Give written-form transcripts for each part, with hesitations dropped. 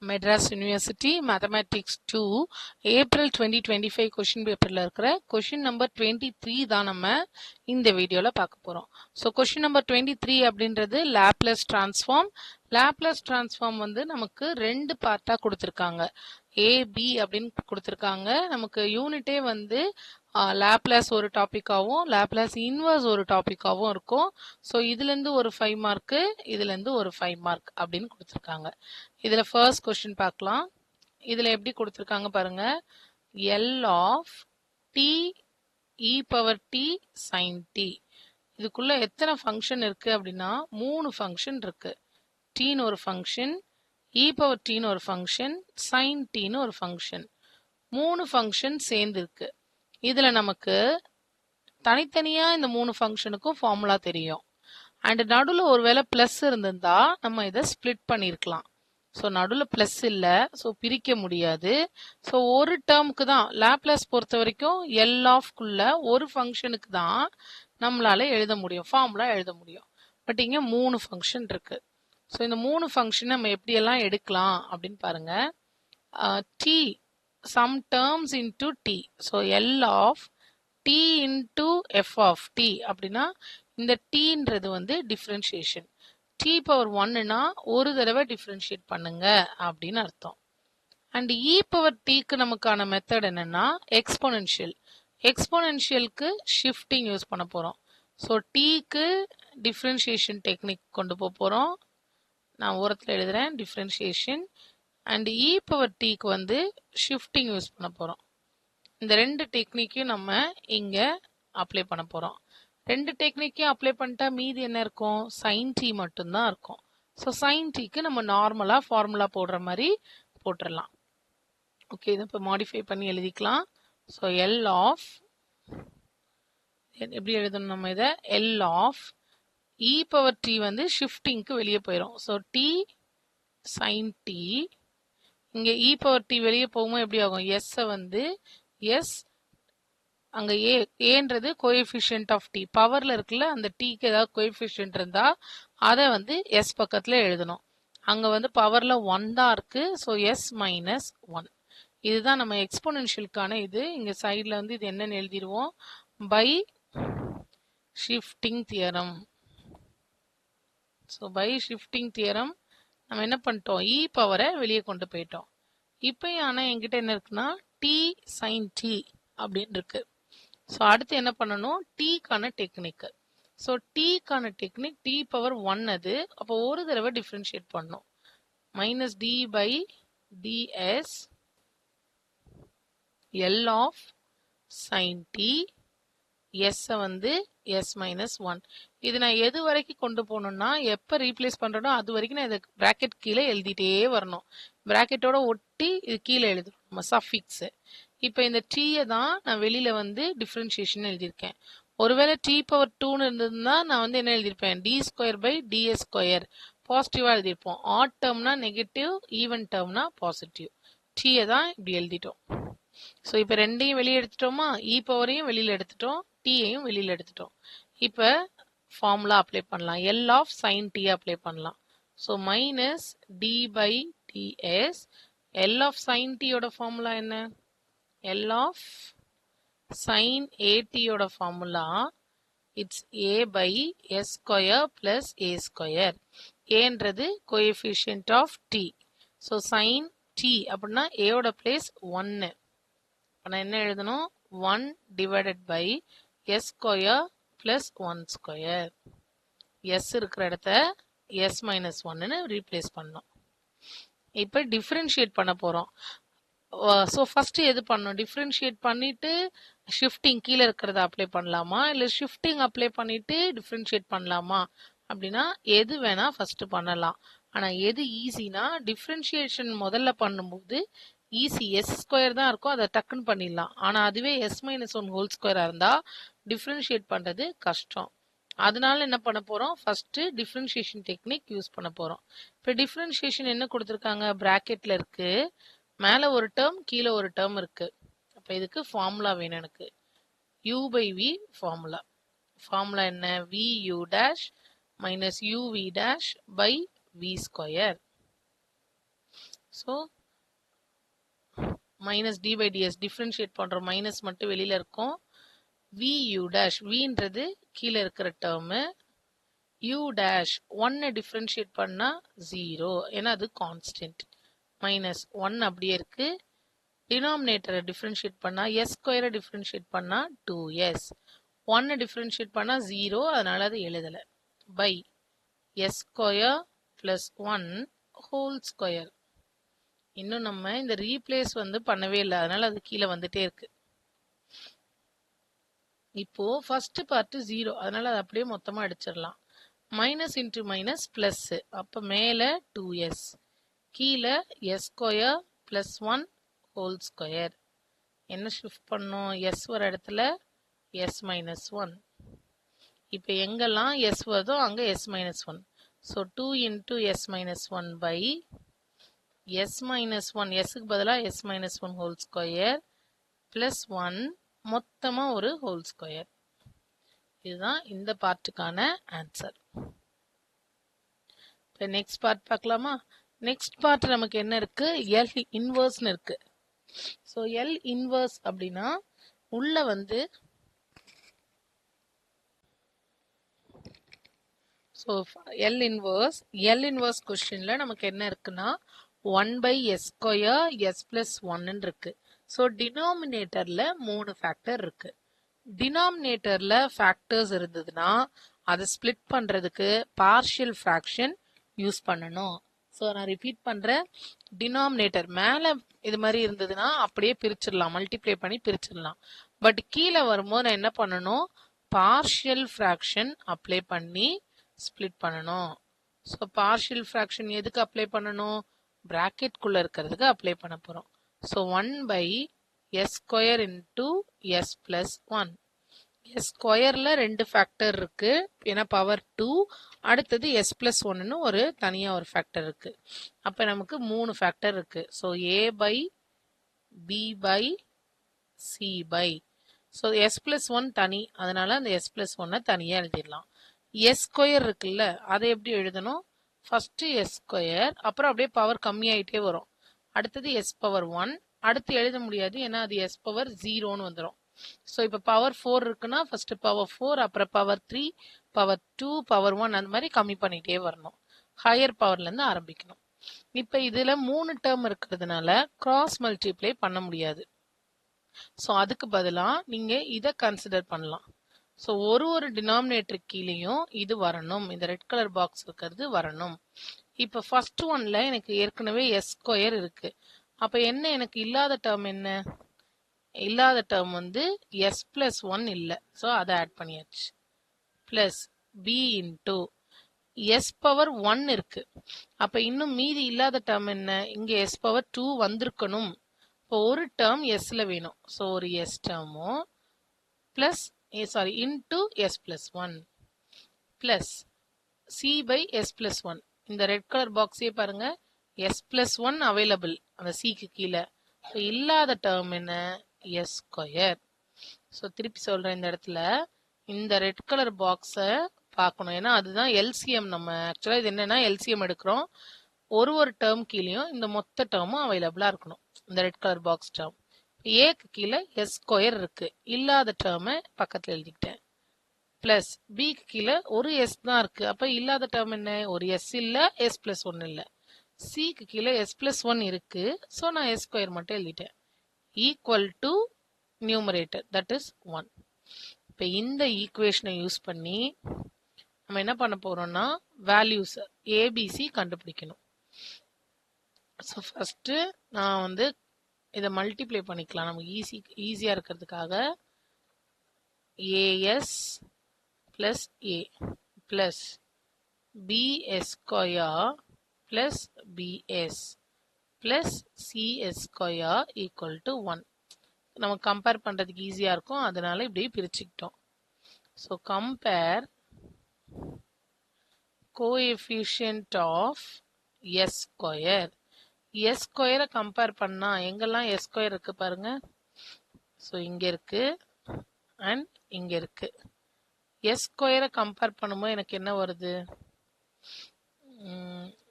Madras University Mathematics 2 April 2025 question paperல இருக்கிற question number 23 தான் நம்ம இந்த வீடியோல பார்க்க போறோம். So question number 23 அப்படின்றது Laplace transform. Laplace transform வந்து நமக்கு ரெண்டு பார்ட்டா கொடுத்திருக்காங்க. A, B அப்படின்னு கொடுத்திருக்காங்க. நமக்கு யூனிட்டே வந்து லாப்லாஸ் ஒரு டாபிக்காவும் லாப்லாஸ் இன்வர்ஸ் ஒரு டாபிக்காவும் இருக்கும். ஸோ இதுலேருந்து ஒரு 5 மார்க்கு இதுலேருந்து ஒரு 5 மார்க் அப்படின்னு கொடுத்துருக்காங்க. இதில் ஃபர்ஸ்ட் கொஸ்டின் பார்க்கலாம். இதில் எப்படி கொடுத்துருக்காங்க பாருங்க. L of t e power t sine t. இதுக்குள்ள எத்தனை ஃபங்க்ஷன் இருக்கு அப்படின்னா 3 ஃபங்க்ஷன் இருக்கு. டீன்னு ஒரு ஃபங்க்ஷன், இ பவர் டீன்னு ஒரு ஃபங்க்ஷன், சைன் டீன்னு ஒரு ஃபங்க்ஷன். 3 ஃபங்க்ஷன் சேர்ந்து இருக்கு. இதுல நமக்கு தனித்தனியா இந்த 3 ஃபங்க்ஷனுக்கும் ஃபார்முலா தெரியும். அண்ட் நடுவில் ஒருவேளை பிளஸ் இருந்திருந்தா நம்ம இதை ஸ்பிளிட் பண்ணியிருக்கலாம். ஸோ நடுவில் பிளஸ் இல்லை, ஸோ பிரிக்க முடியாது. ஸோ ஒரு டேர்முக்கு தான் லாப்லாஸ் பொறுத்த வரைக்கும் எல் ஆஃப்குள்ள ஒரு ஃபங்க்ஷனுக்கு தான் நம்மளால எழுத முடியும், ஃபார்முலா எழுத முடியும். பட் இங்கே 3 ஃபங்க்ஷன் இருக்கு. ஸோ இந்த 3 ஃபங்க்ஷன் நம்ம எப்படியெல்லாம் எடுக்கலாம் அப்படின்னு பாருங்க. T some terms into t. So L of t into f of t அப்படின்னா இந்த tன்றது வந்து differentiation. t power 1னா ஒரு தடவை differentiate பண்ணுங்க அப்படின்னு அர்த்தம். அண்ட் e power tக்கு நமக்கான மெத்தட் என்னன்னா exponential. எக்ஸ்போனென்ஷியலுக்கு ஷிஃப்டிங் யூஸ் பண்ண போறோம். ஸோ tக்கு differentiation டெக்னிக் கொண்டு போறோம். நான் ஓரத்தில் எழுதுறேன் differentiation. அண்ட் இ பவர் டீக்கு வந்து ஷிஃப்டிங் யூஸ் பண்ண போகிறோம். இந்த ரெண்டு டெக்னிக்கையும் நம்ம இங்கே அப்ளை பண்ண போகிறோம். ரெண்டு டெக்னிக்கையும் அப்ளை பண்ணிட்டா மீதி என்ன இருக்கும்? சைன் டி மட்டும்தான் இருக்கும். ஸோ சைன் டீக்கு நம்ம நார்மலாக ஃபார்முலா போடுற மாதிரி போட்டுடலாம். ஓகே, இதை இப்போ மாடிஃபை பண்ணி எழுதிக்கலாம். ஸோ எல் ஆஃப் எப்படி எழுதணும் நம்ம இதை? L of e power t வந்து ஷிஃப்டிங்க்கு வெளியே போயிடும். So t sine t. இங்க இ பவர் டி வெளியே போகும்போது எப்படி ஆகும்? எஸ் வந்து எஸ் அங்க ஏன்றது கோஎஃபிஷியன்ட் ஆஃப் டி பவர்ல இருக்குல்ல, அந்த டீக்கு ஏதாவது கோஎஃபிஷியன்ட் இருந்தா அதை வந்து எஸ் பக்கத்துல எழுதணும். அங்க வந்து பவர்ல 1 தான் இருக்கு. So s minus 1. இதுதான் நம்ம எக்ஸ்போனென்ஷியலுக்கான இது. இங்க சைட்ல வந்து இது என்னன்னு எழுதிடுவோம்? By shifting theorem. So by shifting theorem நம்ம என்ன பண்ணிட்டோம்? இ பவரை வெளியே கொண்டு போயிட்டோம். இப்போ ஆனால் என்கிட்ட என்ன இருக்குன்னா டி சைன் டி அப்படின்னு இருக்கு. ஸோ அடுத்து என்ன பண்ணணும்? டீக்கான டெக்னிக். ஸோ டீக்கான டெக்னிக் டி பவர் 1 அது. அப்போ ஒரு தடவை டிஃப்ரென்ஷியேட் பண்ணணும். Minus d by ds L of sine t. S வந்து எஸ் மைனஸ் 1. இது நான் எது வரைக்கும் கொண்டு போகணும்னா எப்போ ரீப்ளேஸ் பண்ணுறனோ அது வரைக்கும் நான் இதை ப்ராக்கெட் கீழே எழுதிட்டே வரணும். ப்ராக்கெட்டோட ஒட்டி இது கீழே எழுதணும் நம்ம சஃபிக்ஸு. இப்போ இந்த டீயை தான் நான் வெளியில் வந்து டிஃப்ரென்ஷியேஷன் எழுதியிருக்கேன். ஒருவேளை டி பவர் 2ன்னு இருந்ததுன்னா நான் வந்து என்ன எழுதியிருப்பேன்? D square by ds square பாசிட்டிவாக எழுதியிருப்போம். ஆட் டேர்ம்னா நெகட்டிவ், ஈவன் டேர்ம்னா பாசிட்டிவ். டீயை தான் இப்படி எழுதிட்டோம். ஸோ இப்போ ரெண்டையும் வெளியே எடுத்துட்டோமா? இ பவரையும் வெளியில் எடுத்துட்டோம், டீயையும் வெளியில் எடுத்துட்டோம். இப்போ ஃபார்முலா அப்ளை பண்ணலாம். L of sine t apply பண்ணலாம். So minus d by ds. L of sine டியோட ஃபார்முலா என்ன? எல் ஆஃப் சைன் ஏடியோட formula it's a by s square plus a square. ஏன்றது coefficient of t. So sine t அப்படின்னா ஏயோட place 1. நான் என்ன எழுதணும்? 1 divided by s square plus 1 square. S இருக்கிற இடத்த எஸ் மைனஸ் 1ன்னு ரீப்ளேஸ் பண்ணோம். இப்போ டிஃப்ரென்ஷியேட் பண்ண போகிறோம். ஸோ ஃபஸ்ட்டு எது பண்ணணும்? டிஃப்ரென்ஷியேட் பண்ணிவிட்டு ஷிஃப்டிங் கீழே இருக்கிறத அப்ளை பண்ணலாமா, இல்லை ஷிஃப்டிங் அப்ளை பண்ணிவிட்டு டிஃப்ரென்ஷியேட் பண்ணலாமா அப்படின்னா எது வேணால் ஃபஸ்ட்டு பண்ணலாம். ஆனால் எது ஈஸினா டிஃப்ரென்ஷியேஷன் முதல்ல பண்ணும்போது ஈஸி. எஸ் ஸ்கொயர் தான் இருக்கும், அதை டக்குன்னு பண்ணிடலாம். ஆனால் அதுவே எஸ் மைனஸ் 1 ஹோல் ஸ்கொயராக இருந்தால் டிஃப்ரென்ஷியேட் பண்ணுறது கஷ்டம். அதனால என்ன பண்ண போகிறோம்? ஃபஸ்ட்டு டிஃப்ரென்ஷியேஷன் டெக்னிக் யூஸ் பண்ண போகிறோம். இப்போ டிஃப்ரென்ஷியேஷன் என்ன கொடுத்துருக்காங்க? ப்ராக்கெட்டில் இருக்குது. மேலே ஒரு டேர்ம், கீழே ஒரு டேர்ம் இருக்குது. அப்போ இதுக்கு ஃபார்முலா வேணும் எனக்கு. u by v formula. Formula என்ன? V u dash minus u v dash by v square. So minus d by ds differentiate பண்ணுறோம், மைனஸ் மட்டும் வெளியில் இருக்கும். வி யூ டேஷ், வின்றது கீழே இருக்கிற டேர்மு, யூ டேஷ் 1 டிஃப்ரென்ஷியேட் பண்ணால் 0, ஏன்னா அது கான்ஸ்டன்ட். மைனஸ் 1 அப்படியே இருக்கு. டினாமினேட்டரை டிஃப்ரென்ஷியேட் பண்ணால் எஸ் ஸ்கொயரை டிஃப்ரென்ஷியேட் பண்ணால் 2s, 1 டிஃப்ரென்ஷியேட் பண்ணால் 0, அதனால அது எழுதலை. By s square plus 1 whole square. இன்னும் நம்ம இந்த ரீப்ளேஸ் பண்ணவே இல்லை, அதனால அது கீழே வந்துட்டே இருக்கு. இப்போ ஃபர்ஸ்ட் பார்ட் 0, அதனால அது அப்படியே மொத்தமா அடிச்சிடலாம். மைனஸ் இன்டு மைனஸ் பிளஸ், அப்ப மேல 2s, கீழே s square plus 1 whole square. என்ன ஷிஃப்ட் பண்ணோம், எஸ் வர இடத்துல எஸ் மைனஸ் 1. இப்போ எங்கெல்லாம் எஸ் வருதோ அங்க s minus 1. So 2 into s minus 1 by s minus 1, எஸ்க்கு பதிலாக s minus 1 whole square plus 1 மொத்தமா ஒரு ஹோல் ஸ்கொயர். இதுதான் இந்த பார்ட்டுக்கான ஆன்சர். இப்போ நெக்ஸ்ட் பார்ட் பார்க்கலாமா? நெக்ஸ்ட் பார்ட் நமக்கு என்ன இருக்கு, எல் இன்வர்ஸ்னு இருக்கு. ஸோ எல் இன்வர்ஸ் அப்படின்னா உள்ள ஸோ எல் இன்வர்ஸ் கொஸ்டின்ல நமக்கு என்ன இருக்குன்னா 1 by s square s plus 1 இருக்கு. ஸோ டினாமினேட்டர்ல 3 ஃபேக்டர் இருக்கு. டினாமினேட்டர்ல ஃபேக்டர்ஸ் இருந்ததுன்னா அதை ஸ்பிளிட் பண்றதுக்கு பார்ஷியல் ஃப்ராக்ஷன் யூஸ் பண்ணணும். ஸோ நான் ரிப்பீட் பண்றேன், டினாமினேட்டர் மேல இது மாதிரி இருந்ததுன்னா அப்படியே பிரிச்சிடலாம், மல்டிப்ளை பண்ணி பிரிச்சிடலாம். பட் கீழே வரும்போது நான் என்ன பண்ணணும், பார்ஷியல் ஃப்ராக்ஷன் அப்ளை பண்ணி ஸ்பிளிட் பண்ணணும். ஸோ பார்ஷியல் ஃப்ராக்ஷன் எதுக்கு அப்ளை பண்ணணும், பிராக்கெட் குள்ள இருக்கிறதுக்கு அப்ளை பண்ண போறோம். So 1 by s square into s plus 1. S ஸ்கொயர்ல 2 ஃபேக்டர் இருக்கு, ஏன்னா பவர் 2. அடுத்தது எஸ் பிளஸ் 1ன்னு ஒரு தனியா ஒரு ஃபேக்டர் இருக்கு. அப்ப நமக்கு 3 ஃபேக்டர் இருக்கு. So A by B by C by, so s plus 1 தனி, அதனால அந்த எஸ் பிளஸ் 1 தனியா எழுதிடலாம். எஸ் ஸ்கொயர் இருக்குல்ல, அதை எப்படி எழுதணும், ஃபர்ஸ்ட் எஸ் ஸ்கொயர், அப்புறம் அப்படியே பவர் கம்மியாயிட்டே வரும். அடுத்தது எஸ் பவர் 1, அடுத்து எழுத முடியாது ஏன்னா அது எஸ் பவர் 0ன்னு வந்துடும். ஸோ இப்போ பவர் 4 இருக்குன்னா ஃபர்ஸ்ட் பவர் 4, அப்புறம் பவர் 3, பவர் 2, பவர் 1, அந்த மாதிரி கம்மி பண்ணிட்டே வரணும். ஹையர் பவர்ல இருந்து ஆரம்பிக்கணும். இப்போ இதுல 3 டேர்ம் இருக்கிறதுனால கிராஸ் மல்டிப்ளை பண்ண முடியாது. ஸோ அதுக்கு பதிலாக நீங்க இதை கன்சிடர் பண்ணலாம். ஸோ ஒரு டினாமினேட்டர் கீழேயும் இது வரணும், இந்த ரெட் கலர் பாக்ஸ் இருக்கிறது வரணும். இப்போ ஃபர்ஸ்ட் ஒன்ல எனக்கு ஏற்கனவே எஸ் ஸ்கொயர் இருக்கு. அப்ப என்ன எனக்கு இல்லாத டேர்ம் என்ன, இல்லாத டேர்ம் எஸ் பிளஸ் 1 இல்லை. ஸோ அதை ஆட் பண்ணியாச்சு. Plus B into s power 1 இருக்கு. அப்ப இன்னும் மீதி இல்லாத டேர்ம் என்ன, இங்க எஸ் பவர் 2 வந்திருக்கணும். இப்போ ஒரு டேர்ம் எஸ்ல வேணும். ஸோ ஒரு எஸ் டேர்மும் plus into s plus 1 plus c by s plus 1. இந்த ரெட் கலர் பாக்ஸே பாருங்க, எஸ் பிளஸ் 1 அவைலபிள் அந்த சிக்கு கீழே. இல்லாத டேர்ம் என்ன, எஸ் ஸ்கொயர். ஸோ திருப்பி சொல்றேன், இந்த இடத்துல இந்த ரெட் கலர் பாக்ஸை பார்க்கணும், ஏன்னா அதுதான் எல்சிஎம். நம்ம ஆக்சுவலா இது என்னன்னா எல்சிஎம் எடுக்கிறோம். ஒரு டேர்ம் கீழேயும் இந்த மொத்த டேர்மும் அவைலபிளா இருக்கணும். இந்த ரெட் கலர் பாக்ஸ் டேர்ம் ஏக்கு கீழே எஸ் ஸ்கொயர் இருக்கு, இல்லாத டேர்மை பக்கத்துல எழுதிக்கிட்டேன். பிளஸ் பிக்கு கீழே ஒரு எஸ் தான் இருக்கு, அப்ப இல்லாத டேர்ம் என்ன, ஒரு எஸ் இல்ல, எஸ் பிளஸ் 1 இல்ல. சிக்கு கீழே எஸ் பிளஸ் 1 இருக்கு, ஸோ நான் எஸ் ஸ்கொயர் மட்டும் எழுதிட்டேன். Equal to numerator that is 1. இப்போ இந்த ஈக்குவேஷனை யூஸ் பண்ணி நம்ம என்ன பண்ண போறோம்னா வேல்யூஸ் ஏபிசி கண்டுபிடிக்கணும். ஸோ ஃபர்ஸ்ட் நான் இதை மல்டிப்ளை பண்ணிக்கலாம் நமக்கு ஈஸியா இருக்கிறதுக்காக. As plus a plus bs square plus bs plus cs square equal to 1. நம்ம கம்பேர் பண்றதுக்கு ஈஸியா இருக்கும், அதனால இப்படி பிரிச்சுக்கிட்டோம். So compare coefficient of s square. S ஸ்கொயரை கம்பேர் பண்ணா எங்கெல்லாம் எஸ் ஸ்கொயர் இருக்கு பாருங்க. ஸோ இங்க இருக்கு அண்ட் இங்க இருக்கு. எஸ் ஸ்கொயரை கம்பேர் பண்ணும்போது எனக்கு என்ன வருது,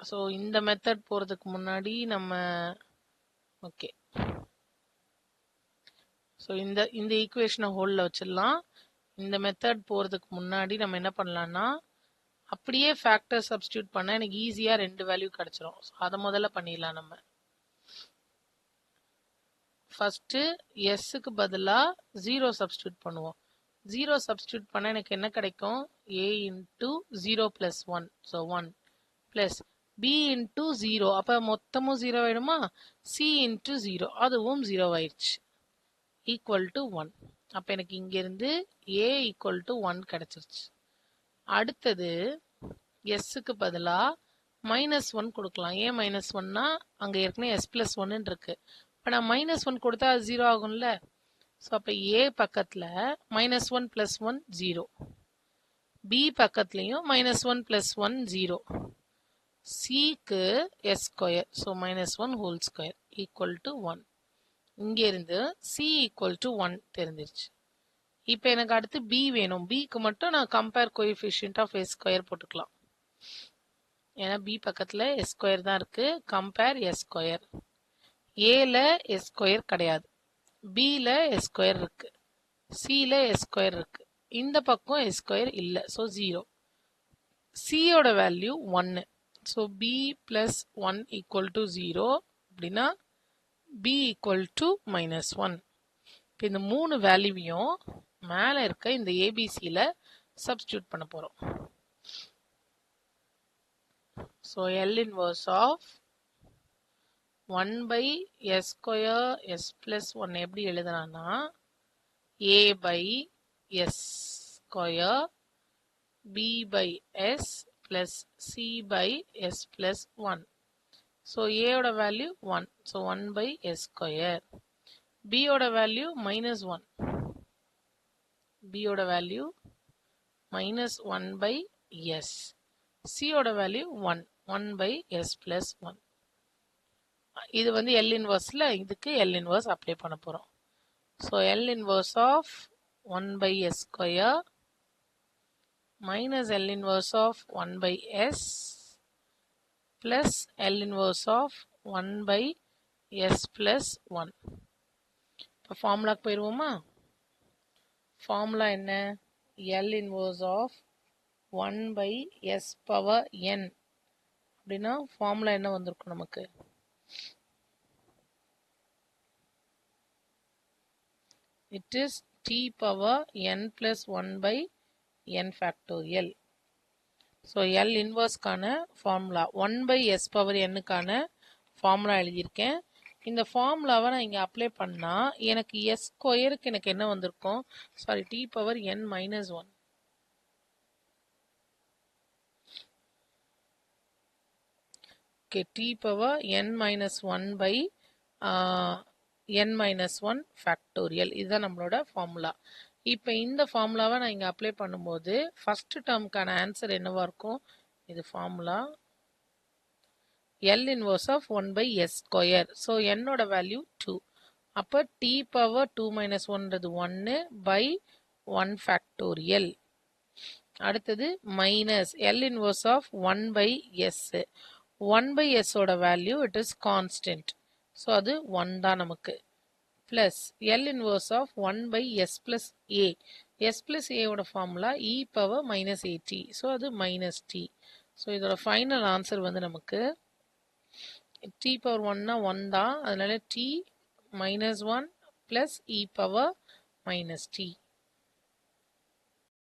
ஸோ இந்த மெத்தட் போகிறதுக்கு முன்னாடி நம்ம ஓகே ஸோ இந்த ஈக்குவேஷனை ஹோல்டில் வச்சிடலாம். இந்த மெத்தட் போகிறதுக்கு முன்னாடி நம்ம என்ன பண்ணலாம்னா அப்படியே ஃபேக்டர் சப்ஸ்டியூட் பண்ண எனக்கு ஈஸியாக 2 வேல்யூ கிடச்சிரும். ஸோ அதை முதல்ல பண்ணிடலாம். நம்ம ஃபஸ்ட்டு எஸ்ஸுக்கு பதிலாக 0 சப்ஸ்டியூட் பண்ணுவோம். 0 சப்ஸ்டியூட் பண்ண எனக்கு என்ன கிடைக்கும்? a into 0 + 1 so 1 plus b into 0 அப்போ மொத்தமும் 0 ஆயிடுமா? c இன்ட்டு 0 அதுவும் 0 ஆயிடுச்சு ஈக்குவல் டு 1. அப்போ எனக்கு இங்கேருந்து a ஈக்குவல் டு 1 கிடச்சிருச்சு. அடுத்தது எஸ்ஸுக்கு பதிலாக -1 கொடுக்கலாம். ஏன் -1னா அங்கே ஏற்கனவே s + 1 இருக்கு. இப்போ நான் -1 கொடுத்தா அது 0 ஆகும்ல. ஸோ அப்போ a பக்கத்தில் -1 + 1 0, b பக்கத்துலையும் -1 + 1 0, cக்கு s², so -1 whole square equal to 1. இங்கேருந்து c ஈக்குவல் டு 1 தெரிஞ்சிருச்சு. இப்போ எனக்கு அடுத்து b வேணும். bக்கு மட்டும் நான் கம்பேர் கோஎஃபிஷியன்ட் ஆஃப் s² போட்டுக்கலாம். ஏன்னா b பக்கத்தில் s² தான் இருக்கு. Compare s². ஏல s² கிடையாது, பியில் s² இருக்கு, சியில் s² இருக்கு, இந்த பக்கம் s² இல்லை. ஸோ 0. சியோட value 1. So b + 1 equal to 0 அப்படின்னா b ஈக்குவல் டு -1. இப்போ இந்த 3 வேல்யூவையும் மேலே இருக்க இந்த ஏபிசியில் சப்ஸ்டியூட் பண்ண போகிறோம். So L inverse of 1/s² s + 1 எப்படி எழுதலாம்னா a/s², b/s + c/s + 1. So a ஓட வேல்யூ 1, ஸோ 1/s². b ஓட வேல்யூ -1, b ஓட வேல்யூ -1/s. c ஓட வேல்யூ 1, 1/s + 1. இது வந்து L இன்வர்ஸில் இதுக்கு L இன்வர்ஸ் அப்ளை பண்ண போகிறோம். So L inverse of 1/s² minus L inverse of 1/s plus L inverse of 1/s + 1. இப்போ ஃபார்முலாக்கு போயிடுவோமா? ஃபார்முலா என்ன? L inverse of 1/s power n அப்படின்னா formula என்ன வந்திருக்கும் நமக்கு? It is t power n plus 1/n factorial. So L இன்வர்ஸ்க்கான formula 1/s power n-க்கான formula எழுதியிருக்கேன். இந்த ஃபார்முலாவை நான் இங்கே அப்ளை பண்ணால் எனக்கு s²க்கு எனக்கு என்ன வந்திருக்கும்? Sorry, t power n - 1. Okay, t power n - 1/n - 1 factorial இதுதான் நம்மளோட ஃபார்முலா. இப்போ இந்த ஃபார்முலாவை நான் இங்கே அப்ளை பண்ணும்போது ஃபர்ஸ்ட் டேர்முக்கான ஆன்சர் என்னவா இருக்கும்? இது formula L inverse of 1/s². So என்னோட வேல்யூ 2. அப்போ t power 2 - 1ன்றது 1/1 ஃபேக்டோரியல். அடுத்தது minus L inverse of 1/s. 1/s ஓட value it is constant, so அது 1 தான் நமக்கு. Plus L inverse of 1/s + a. s + a ஓட formula e power -at, so அது -t. So இதோட ஃபைனல் ஆன்சர் வந்து நமக்கு t power 1னா 1 தான், அதனால t - 1 + e power -t.